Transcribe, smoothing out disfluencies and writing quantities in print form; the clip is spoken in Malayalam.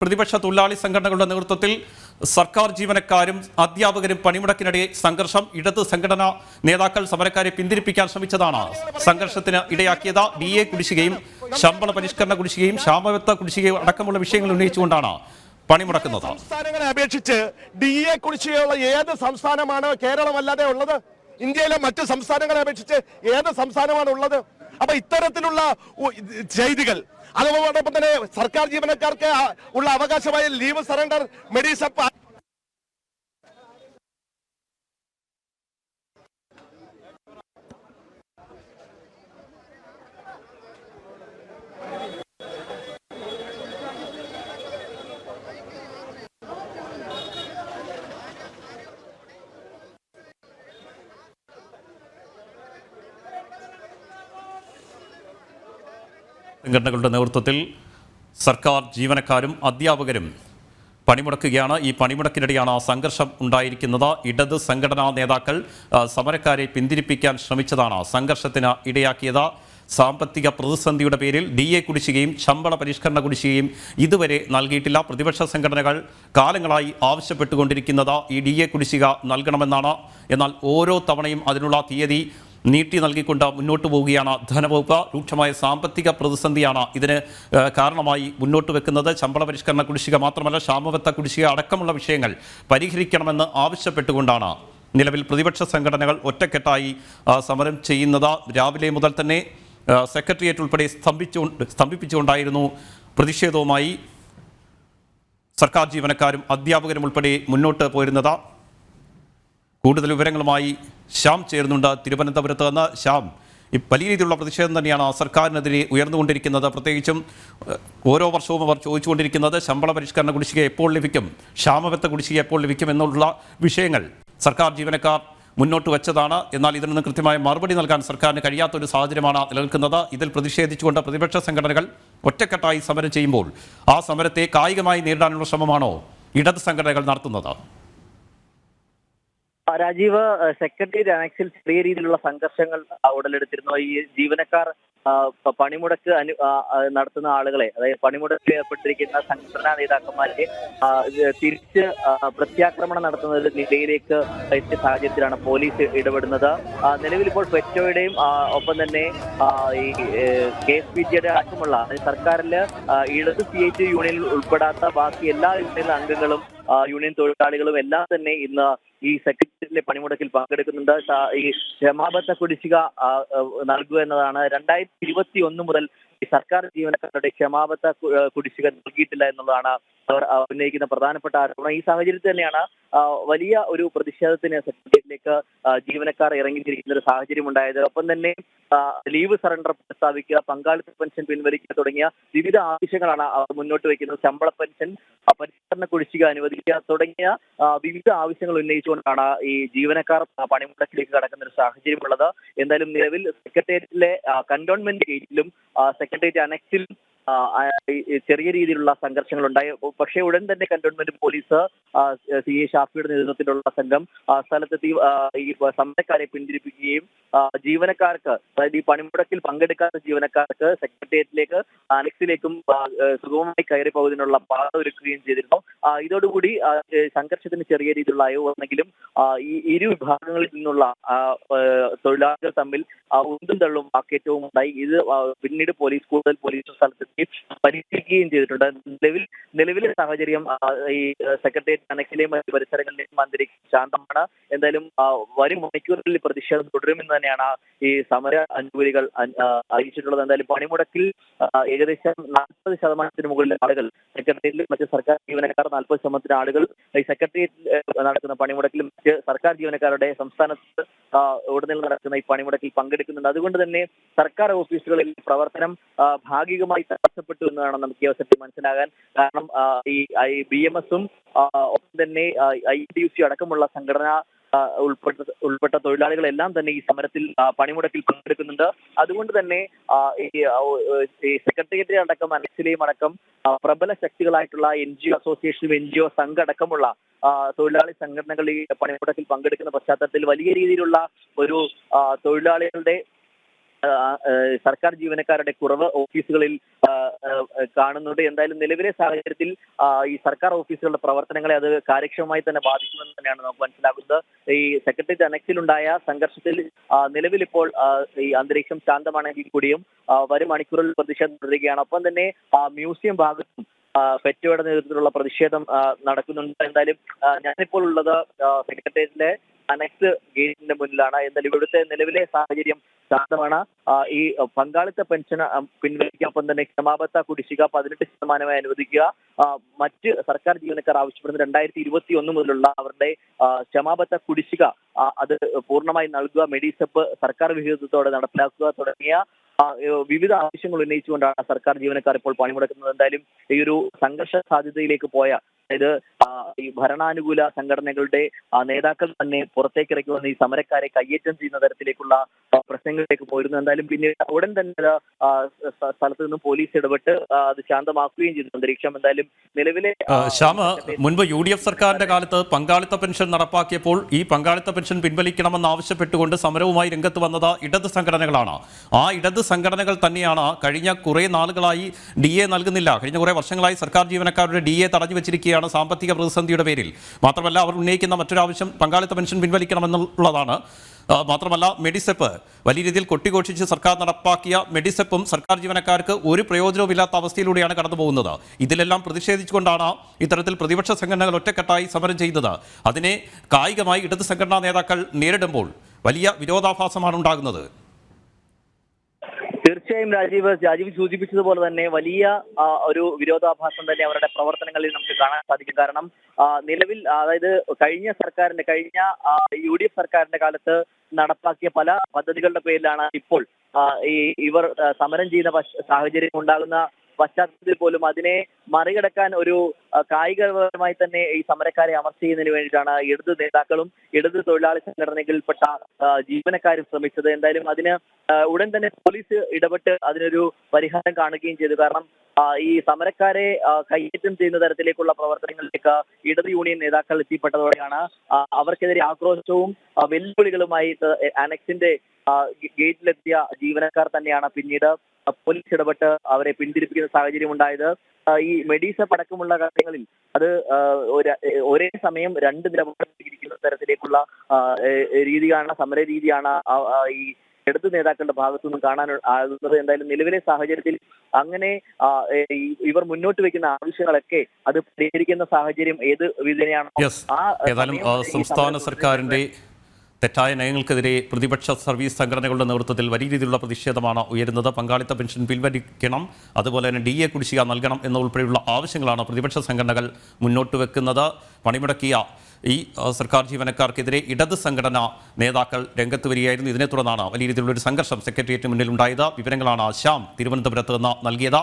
പ്രതിപക്ഷ തൊഴിലാളി സംഘടനകളുടെ നേതൃത്വത്തിൽ സർക്കാർ ജീവനക്കാരും അധ്യാപകരും പണിമുടക്കിനിടെ സംഘർഷം. ഇടത് സംഘടനാ നേതാക്കൾ സമരക്കാരെ പിന്തിരിപ്പിക്കാൻ ശ്രമിച്ചതാണ് സംഘർഷത്തിന് ഇടയാക്കിയത്. DA കുടിശ്ശികയും ശമ്പള പരിഷ്കരണ കുടിശ്ശികയും ക്ഷാമബത്ത കുടിശ്ശികയും അടക്കമുള്ള വിഷയങ്ങൾ ഉന്നയിച്ചുകൊണ്ടാണ് പണിമുടക്കുന്നത്. സംസ്ഥാനങ്ങളെ അപേക്ഷിച്ച് DA കുടിശ്ശികയുള്ള ഏത് സംസ്ഥാനമാണ് കേരളമല്ലാതെ ഉള്ളത്? ഇന്ത്യയിലെ മറ്റ് സംസ്ഥാനങ്ങളെ അപേക്ഷിച്ച് ഏത് സംസ്ഥാനമാണ് ഉള്ളത്? അപ്പൊ ഇത്തരത്തിലുള്ള ചെയ്തികൾ, അതോടൊപ്പം തന്നെ സർക്കാർ ജീവനക്കാർക്ക് ഉള്ള അവകാശമായ ലീവ് സറണ്ടർ, മെഡിസപ്പ് സംഘടനകളുടെ നേതൃത്വത്തിൽ സർക്കാർ ജീവനക്കാരും അധ്യാപകരും പണിമുടക്കുകയാണ്. ഈ പണിമുടക്കിനിടെയാണ് സംഘർഷം ഉണ്ടായിരിക്കുന്നത്. ഇടത് സംഘടനാ നേതാക്കൾ സമരക്കാരെ പിന്തിരിപ്പിക്കാൻ ശ്രമിച്ചതാണ് സംഘർഷത്തിന് ഇടയാക്കിയത്. സാമ്പത്തിക പ്രതിസന്ധിയുടെ പേരിൽ DA കുടിശ്ശികയും ശമ്പള പരിഷ്കരണ കുടിശ്ശികയും ഇതുവരെ നൽകിയിട്ടില്ല. പ്രതിപക്ഷ സംഘടനകൾ കാലങ്ങളായി ആവശ്യപ്പെട്ടുകൊണ്ടിരിക്കുന്നത് ഈ DA കുടിശ്ശിക നൽകണമെന്നാണ്. എന്നാൽ ഓരോ തവണയും അതിനുള്ള തീയതി നീട്ടി നൽകിക്കൊണ്ട് മുന്നോട്ട് പോവുകയാണ് ധനവകുപ്പ്. രൂക്ഷമായ സാമ്പത്തിക പ്രതിസന്ധിയാണ് ഇതിന് കാരണമായി മുന്നോട്ട് വെക്കുന്നത്. ശമ്പള പരിഷ്കരണ കുടിശ്ശിക മാത്രമല്ല, ക്ഷാമബത്ത കുടിശ്ശിക അടക്കമുള്ള വിഷയങ്ങൾ പരിഹരിക്കണമെന്ന് ആവശ്യപ്പെട്ടുകൊണ്ടാണ് നിലവിൽ പ്രതിപക്ഷ സംഘടനകൾ ഒറ്റക്കെട്ടായി സമരം ചെയ്യുന്നത്. രാവിലെ മുതൽ തന്നെ സെക്രട്ടേറിയറ്റ് ഉൾപ്പെടെ സ്തംഭിപ്പിച്ചുകൊണ്ടായിരുന്നു പ്രതിഷേധവുമായി സർക്കാർ ജീവനക്കാരും അധ്യാപകരും ഉൾപ്പെടെ മുന്നോട്ട് പോയിരുന്നത്. കൂടുതൽ വിവരങ്ങളുമായി ശ്യാം ചേരുന്നുണ്ട് തിരുവനന്തപുരത്ത് നിന്ന്. ശ്യാം, ഈ വലിയ രീതിയിലുള്ള പ്രതിഷേധം തന്നെയാണ് സർക്കാരിനെതിരെ ഉയർന്നുകൊണ്ടിരിക്കുന്നത്. പ്രത്യേകിച്ചും ഓരോ വർഷവും അവർ ചോദിച്ചുകൊണ്ടിരിക്കുന്നത് ശമ്പള പരിഷ്കരണ കുടിശ്ശിക എപ്പോൾ ലഭിക്കും, ക്ഷാമബത്ത കുടിശ്ശിക എപ്പോൾ ലഭിക്കും എന്നുള്ള വിഷയങ്ങൾ സർക്കാർ ജീവനക്കാർ മുന്നോട്ട് വെച്ചതാണ്. എന്നാൽ ഇതിൽ നിന്ന് കൃത്യമായ മറുപടി നൽകാൻ സർക്കാരിന് കഴിയാത്തൊരു സാഹചര്യമാണ് നിലനിൽക്കുന്നത്. ഇതിൽ പ്രതിഷേധിച്ചുകൊണ്ട് പ്രതിപക്ഷ സംഘടനകൾ ഒറ്റക്കെട്ടായി സമരം ചെയ്യുമ്പോൾ ആ സമരത്തെ കായികമായി നേരിടാനുള്ള ശ്രമമാണോ ഇടത് സംഘടനകൾ നടത്തുന്നത്? രാജീവ്, സെക്രട്ടേറിയറ്റ് അനക്സിൽ ചെറിയ രീതിയിലുള്ള സംഘർഷങ്ങൾ ഉടലെടുത്തിരുന്നു. ഈ ജീവനക്കാർ പണിമുടക്ക് നടത്തുന്ന ആളുകളെ, അതായത് പണിമുടക്കിൽ ഏർപ്പെട്ടിരിക്കുന്ന സംഘടനാ നേതാക്കന്മാരെ തിരിച്ച് പ്രത്യാക്രമണം നടത്തുന്ന നിലയിലേക്ക് എത്തിയ സാഹചര്യത്തിലാണ് പോലീസ് ഇടപെടുന്നത്. നിലവിൽ ഇപ്പോൾ ഫെറ്റോയുടെയും ഒപ്പം തന്നെ ഈ KSPTയുടെ അടക്കമുള്ള സർക്കാരിൽ ഇടത് CIT യൂണിയനിൽ ഉൾപ്പെടാത്ത ബാക്കി എല്ലാ യൂണിയൻ അംഗങ്ങളും യൂണിയൻ തൊഴിലാളികളും എല്ലാം തന്നെ ഇന്ന് ഈ സെക്രട്ടേറിയറ്റിലെ പണിമുടക്കിൽ പങ്കെടുക്കുന്നുണ്ട്. ഈ ക്ഷമാബത്ത കുടിശ്ശിക നൽകുക എന്നതാണ് 2021 മുതൽ ഈ സർക്കാർ ജീവനക്കാരുടെ ക്ഷമാബത്ത കുടിശ്ശിക നൽകിയിട്ടില്ല എന്നുള്ളതാണ് അവർ ഉന്നയിക്കുന്ന പ്രധാനപ്പെട്ട ആരോപണം. ഈ സാഹചര്യത്തിൽ തന്നെയാണ് വലിയ ഒരു പ്രതിഷേധത്തിന് സെക്രട്ടേറിയറ്റിലേക്ക് ജീവനക്കാർ ഇറങ്ങിത്തിരിക്കുന്ന ഒരു സാഹചര്യം ഉണ്ടായത്. ഒപ്പം തന്നെ ലീവ് സറണ്ടർ പ്രസ്താവിക്കുക, പങ്കാളിത്ത പെൻഷൻ പിൻവലിക്കുക തുടങ്ങിയ വിവിധ ആവശ്യങ്ങളാണ് അവർ മുന്നോട്ട് വയ്ക്കുന്നത്. ശമ്പള പെൻഷൻ പരിഷ്കരണ കുടിശ്ശിക അനുവദിക്കുക തുടങ്ങിയ വിവിധ ആവശ്യങ്ങൾ ഉന്നയിച്ചുകൊണ്ടാണ് ഈ ജീവനക്കാർ പണിമുടക്കിലേക്ക് കടക്കുന്ന ഒരു സാഹചര്യമുള്ളത്. എന്തായാലും നിലവിൽ സെക്രട്ടേറിയറ്റിലെ കന്റോൺമെന്റ് ഗേറ്റിലും സെക്രട്ടേറിയറ്റ് അനക്സിലും ചെറിയ രീതിയിലുള്ള സംഘർഷങ്ങൾ ഉണ്ടായി. പക്ഷേ ഉടൻ തന്നെ കന്റോൺമെന്റ് പോലീസ് CA ഷാഫിയുടെ നേതൃത്വത്തിലുള്ള സംഘം സ്ഥലത്തെത്തി ഈ സമരക്കാരെ പിന്തിരിപ്പിക്കുകയും ജീവനക്കാർക്ക്, അതായത് ഈ പണിമുടക്കിൽ പങ്കെടുക്കാത്ത ജീവനക്കാർക്ക് സെക്രട്ടേറിയറ്റിലേക്ക് അനക്സിലേക്കും സുഗമമായി കയറി പോകുന്നതിനുള്ള പാത ഒരുക്കുകയും ചെയ്തിരുന്നു. ഇതോടുകൂടി സംഘർഷത്തിന് ചെറിയ രീതിയിലുള്ള അയവ് വന്നെങ്കിലും ഈ ഇരു വിഭാഗങ്ങളിൽ നിന്നുള്ള തൊഴിലാളികൾ തമ്മിൽ ഉന്തും തള്ളും വാക്കേറ്റവും ഉണ്ടായി. ഇത് പിന്നീട് കൂടുതൽ പോലീസ് സ്ഥലത്തെത്തി പരിശീലിക്കുകയും ചെയ്തിട്ടുണ്ട്. നിലവിലെ സാഹചര്യം ഈ സെക്രട്ടേറിയറ്റ് അനക്സിലെയും മറ്റ് പരിസരങ്ങളിലെയും അന്തരീക്ഷം ശാന്തമാണ്. എന്തായാലും വരും മണിക്കൂറുകളിൽ പ്രതിഷേധം തുടരുമെന്ന് തന്നെയാണ് ഈ സമര അനുകൂലികൾ അറിയിച്ചിട്ടുള്ളത്. എന്തായാലും പണിമുടക്കിൽ ഏകദേശം 40% മുകളിൽ ആളുകൾ സെക്രട്ടേറിയറ്റിൽ, മറ്റ് സർക്കാർ ജീവനക്കാർ 40% ആളുകൾ ഈ സെക്രട്ടേറിയറ്റിൽ നടക്കുന്ന പണിമുടക്കിലും മറ്റ് സർക്കാർ ജീവനക്കാരുടെ സംസ്ഥാനത്ത് ഉടനീളം നടക്കുന്ന ഈ പണിമുടക്കിൽ പങ്കെടുക്കുന്നുണ്ട്. അതുകൊണ്ട് തന്നെ സർക്കാർ ഓഫീസുകളിൽ പ്രവർത്തനം ഭാഗികമായി തടസ്സപ്പെട്ടു എന്ന് വേണം നമുക്ക് ഈ അവസരത്തിൽ മനസ്സിലാകാൻ. കാരണം ഈ BMS-ഉം ഒപ്പം തന്നെ ITUC അടക്കമുള്ള സംഘടന ഉൾപ്പെട്ട തൊഴിലാളികളെല്ലാം തന്നെ ഈ സമരത്തിൽ പണിമുടക്കിൽ പങ്കെടുക്കുന്നുണ്ട്. അതുകൊണ്ട് തന്നെ ഈ സെക്രട്ടേറിയറ്റ് അടക്കം അനക്സിലെയും അടക്കം പ്രബല ശക്തികളായിട്ടുള്ള NGO അസോസിയേഷനും NGO സംഘം അടക്കമുള്ള തൊഴിലാളി സംഘടനകൾ ഈ പണിമുടക്കിൽ പങ്കെടുക്കുന്ന പശ്ചാത്തലത്തിൽ വലിയ രീതിയിലുള്ള ഒരു തൊഴിലാളികളുടെ സർക്കാർ ജീവനക്കാരുടെ കുറവ് ഓഫീസുകളിൽ കാണുന്നുണ്ട്. എന്തായാലും നിലവിലെ സാഹചര്യത്തിൽ ഈ സർക്കാർ ഓഫീസുകളുടെ പ്രവർത്തനങ്ങളെ അത് കാര്യക്ഷമമായി തന്നെ ബാധിക്കുമെന്ന് തന്നെയാണ് നമുക്ക് മനസ്സിലാക്കുന്നത്. ഈ സെക്രട്ടേറിയറ്റ് അനക്സിലുണ്ടായ സംഘർഷത്തിൽ നിലവിൽ ഇപ്പോൾ ഈ അന്തരീക്ഷം ശാന്തമാണെങ്കിൽ കൂടിയും വരും മണിക്കൂറിൽ പ്രതിഷേധം തുടരുകയാണ്. ഒപ്പം തന്നെ മ്യൂസിയം ഭാഗത്തും ഫെറ്റോയുടെ നേതൃത്വത്തിലുള്ള പ്രതിഷേധം നടക്കുന്നുണ്ട്. എന്തായാലും ഞാനിപ്പോൾ ഉള്ളത് സെക്രട്ടേറിയറ്റിലെ അനക്സ് ഗേറ്റിന്റെ മുന്നിലാണ്. എന്തായാലും ഇവിടുത്തെ നിലവിലെ സാഹചര്യം ശാന്തമാണ്. ഈ പങ്കാളിത്ത പെൻഷൻ പിൻവലിക്കൊപ്പം തന്നെ ക്ഷമാബത്ത കുടിശ്ശിക 18% അനുവദിക്കുക, മറ്റ് സർക്കാർ ജീവനക്കാർ ആവശ്യപ്പെടുന്ന 2021 മുതലുള്ള അവരുടെ ക്ഷമാബത്ത കുടിശ്ശിക അത് പൂർണ്ണമായി നൽകുക, മെഡിസെപ്പ് സർക്കാർ വിഹിതത്തോടെ നടപ്പിലാക്കുക തുടങ്ങിയ വിവിധ ആവശ്യങ്ങൾ ഉന്നയിച്ചുകൊണ്ടാണ് സർക്കാർ ജീവനക്കാർ ഇപ്പോൾ പണിമുടക്കുന്നത്. എന്തായാലും ഈ ഒരു സംഘർഷ സാധ്യതയിലേക്ക് പോയ, അതായത് ഈ ഭരണാനുകൂല സംഘടനകളുടെ നേതാക്കൾ തന്നെ പുറത്തേക്ക് ഇറക്കി വന്ന് ഈ സമരക്കാരെ കയ്യേറ്റം ചെയ്യുന്ന തരത്തിലേക്കുള്ള പ്രശ്നങ്ങളിലേക്ക് പോയിരുന്നു. എന്തായാലും പിന്നീട് ഉടൻ തന്നെ സ്ഥലത്ത് നിന്നും പോലീസ് ഇടപെട്ട് അത് ശാന്തമാക്കുകയും ചെയ്തു അന്തരീക്ഷം. എന്തായാലും നിലവിലെ ശ്യാമ, മുൻപ് UDF സർക്കാരിന്റെ കാലത്ത് പങ്കാളിത്ത പെൻഷൻ നടപ്പാക്കിയപ്പോൾ ഈ പങ്കാളിത്ത പെൻഷൻ പിൻവലിക്കണമെന്ന് ആവശ്യപ്പെട്ടുകൊണ്ട് സമരവുമായി രംഗത്ത് വന്നത് ഇടത് സംഘടനകളാണ്. ആ ഇടത് സംഘടനകൾ തന്നെയാണ് കഴിഞ്ഞ കുറേ നാളുകളായി DA നൽകുന്നില്ല, കഴിഞ്ഞ കുറേ വർഷങ്ങളായി സർക്കാർ ജീവനക്കാരുടെ DA തടഞ്ഞു വെച്ചിരിക്കുകയാണ് സാമ്പത്തിക പ്രതിസന്ധിയുടെ പേരിൽ. മാത്രമല്ല അവർ ഉന്നയിക്കുന്ന മറ്റൊരാവശ്യം പങ്കാളിത്ത പെൻഷൻ പിൻവലിക്കണമെന്നുള്ളതാണ്. മാത്രമല്ല മെഡിസെപ്പ് വലിയ രീതിയിൽ കൊട്ടിഘോഷിച്ച് സർക്കാർ നടപ്പാക്കിയ മെഡിസെപ്പും സർക്കാർ ജീവനക്കാർക്ക് ഒരു പ്രയോജനവുമില്ലാത്ത അവസ്ഥയിലൂടെയാണ് കടന്നു പോകുന്നത്. ഇതിലെല്ലാം പ്രതിഷേധിച്ചുകൊണ്ടാണ് ഇത്തരത്തിൽ പ്രതിപക്ഷ സംഘടനകൾ ഒറ്റക്കെട്ടായി സമരം ചെയ്തത്. അതിനെ കായികമായി ഇടത് സംഘടനാ നേതാക്കൾ നേരിടുമ്പോൾ വലിയ വിരോധാഭാസമാണ് ഉണ്ടാകുന്നത്. തീർച്ചയായും രാജീവ് സൂചിപ്പിച്ചതുപോലെ തന്നെ വലിയ ഒരു വിരോധാഭാസം തന്നെ അവരുടെ പ്രവർത്തനങ്ങളിൽ നമുക്ക് കാണാൻ സാധിക്കും. കാരണം നിലവിൽ, അതായത് കഴിഞ്ഞ UDF സർക്കാരിന്റെ കാലത്ത് നടപ്പാക്കിയ പല പദ്ധതികളുടെ പേരിലാണ് ഇപ്പോൾ ഇവർ സമരം ചെയ്യുന്ന സാഹചര്യം ഉണ്ടാകുന്ന പശ്ചാത്തലത്തിൽ പോലും അതിനെ മറികടക്കാൻ ഒരു കായികപരമായി തന്നെ ഈ സമരക്കാരെ അമർച്ച ചെയ്യുന്നതിന് വേണ്ടിയിട്ടാണ് ഇടത് നേതാക്കളും ഇടത് തൊഴിലാളി സംഘടനകളിൽപ്പെട്ട ജീവനക്കാരും ശ്രമിച്ചത്. എന്തായാലും അതിന് ഉടൻ തന്നെ പോലീസ് ഇടപെട്ട് അതിനൊരു പരിഹാരം കാണുകയും ചെയ്തു. കാരണം ഈ സമരക്കാരെ കയ്യേറ്റം ചെയ്യുന്ന തരത്തിലേക്കുള്ള പ്രവർത്തനങ്ങളിലേക്ക് ഇടത് യൂണിയൻ നേതാക്കൾ എത്തിപ്പെട്ടതോടെയാണ് അവർക്കെതിരെ ആക്രോശവും വെല്ലുവിളികളുമായി അനക്സിന്റെ ഗേറ്റിലെത്തിയ ജീവനക്കാർ തന്നെയാണ് പിന്നീട് പോലീസ് ഇടപെട്ട് അവരെ പിന്തിരിപ്പിക്കുന്ന സാഹചര്യം ഉണ്ടായത്. ഈ മെഡിസെപ്പ് അടക്കമുള്ള കാര്യങ്ങളിൽ അത് ഒരേ സമയം 2 നിലപാട് സ്വീകരിക്കുന്ന തരത്തിലേക്കുള്ള സമര രീതിയാണ് ഈ ഇടത് നേതാക്കളുടെ ഭാഗത്തുനിന്ന് കാണാൻ ആകുന്നത്. എന്തായാലും നിലവിലെ സാഹചര്യത്തിൽ അങ്ങനെ ഇവർ മുന്നോട്ട് വെക്കുന്ന ആവശ്യങ്ങളൊക്കെ അത് പരിഹരിക്കുന്ന സാഹചര്യം ഏത് വിധേനയാണോ ഏതായാലും സംസ്ഥാന സർക്കാരിന്റെ തെറ്റായ നയങ്ങൾക്കെതിരെ പ്രതിപക്ഷ സർവീസ് സംഘടനകളുടെ നേതൃത്വത്തിൽ വലിയ രീതിയിലുള്ള പ്രതിഷേധമാണ് ഉയരുന്നത്. പങ്കാളിത്ത പെൻഷൻ പിൻവലിക്കണം, അതുപോലെ തന്നെ DA കുടിശ്ശിക നൽകണം എന്നുൾപ്പെടെയുള്ള ആവശ്യങ്ങളാണ് പ്രതിപക്ഷ സംഘടനകൾ മുന്നോട്ട് വെക്കുന്നത്. പണിമുടക്കിയ ഈ സർക്കാർ ജീവനക്കാർക്കെതിരെ ഇടത് സംഘടനാ നേതാക്കൾ രംഗത്ത് വരികയായിരുന്നു. ഇതിനെ തുടർന്നാണ് വലിയ രീതിയിലുള്ളൊരു സംഘർഷം സെക്രട്ടേറിയറ്റിന് മുന്നിൽ ഉണ്ടായത്. വിവരങ്ങളാണ് ശ്യാം തിരുവനന്തപുരത്ത് നിന്ന് നൽകിയത്.